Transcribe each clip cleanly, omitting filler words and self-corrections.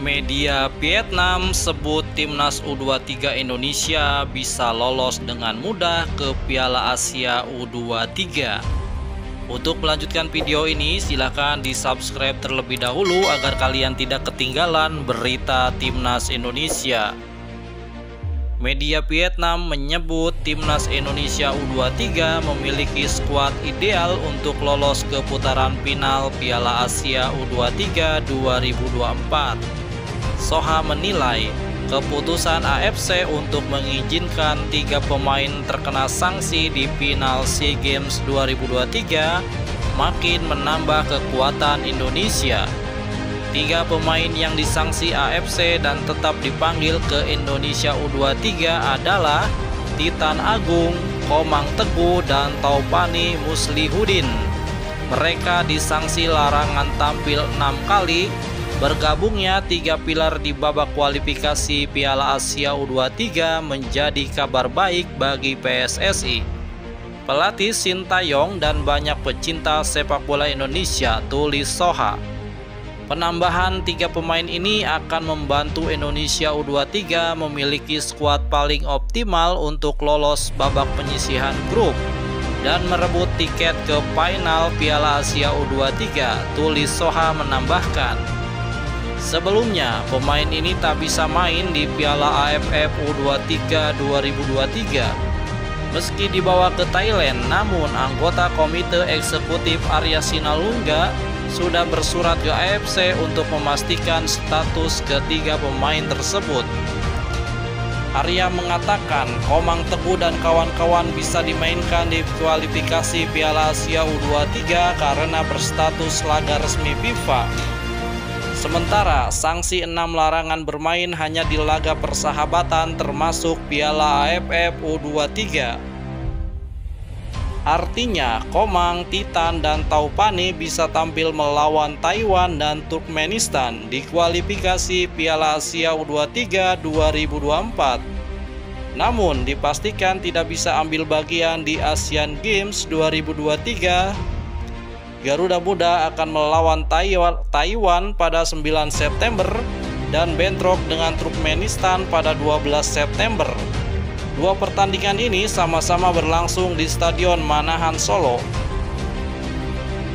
Media Vietnam sebut timnas U23 Indonesia bisa lolos dengan mudah ke Piala Asia U23. Untuk melanjutkan video ini, silahkan di-subscribe terlebih dahulu agar kalian tidak ketinggalan berita timnas Indonesia. Media Vietnam menyebut timnas Indonesia U23 memiliki skuad ideal untuk lolos ke putaran final Piala Asia U23 2024. Soha menilai keputusan AFC untuk mengizinkan 3 pemain terkena sanksi di final SEA Games 2023 makin menambah kekuatan Indonesia. 3 pemain yang disanksi AFC dan tetap dipanggil ke Indonesia U23 adalah Titan Agung, Komang Teguh, dan Taufani Muslihudin. Mereka disanksi larangan tampil 6 kali. Bergabungnya 3 pilar di babak kualifikasi Piala Asia U23 menjadi kabar baik bagi PSSI. Pelatih Sintayong dan banyak pecinta sepak bola Indonesia, tulis Soha. Penambahan 3 pemain ini akan membantu Indonesia U23 memiliki skuad paling optimal untuk lolos babak penyisihan grup dan merebut tiket ke final Piala Asia U23, tulis Soha menambahkan. Sebelumnya, pemain ini tak bisa main di Piala AFF U23 2023. Meski dibawa ke Thailand, namun anggota Komite Eksekutif Arya Sinalungga sudah bersurat ke AFC untuk memastikan status ketiga pemain tersebut. Arya mengatakan Komang Teguh dan kawan-kawan bisa dimainkan di kualifikasi Piala Asia U23 karena berstatus laga resmi FIFA. Sementara sanksi 6 larangan bermain hanya di laga persahabatan termasuk Piala AFF U23. Artinya, Komang, Titan, dan Taufani bisa tampil melawan Taiwan dan Turkmenistan di kualifikasi Piala Asia U23 2024. Namun, dipastikan tidak bisa ambil bagian di Asian Games 2023. Garuda Muda akan melawan Taiwan pada 9 September dan bentrok dengan Turkmenistan pada 12 September. 2 pertandingan ini sama-sama berlangsung di Stadion Manahan Solo.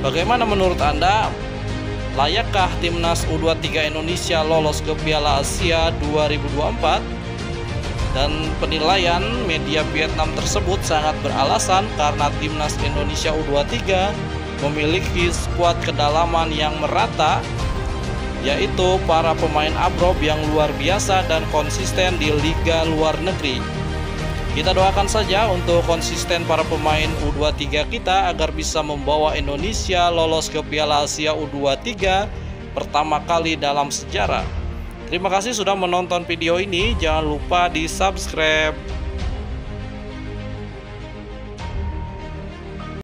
Bagaimana menurut Anda? Layakkah timnas U23 Indonesia lolos ke Piala Asia 2024? Dan penilaian media Vietnam tersebut sangat beralasan karena timnas Indonesia U23 memiliki skuad kedalaman yang merata, yaitu para pemain abroad yang luar biasa dan konsisten di liga luar negeri. Kita doakan saja untuk konsisten para pemain U23 kita agar bisa membawa Indonesia lolos ke Piala Asia U23 pertama kali dalam sejarah. Terima kasih sudah menonton video ini, jangan lupa di subscribe.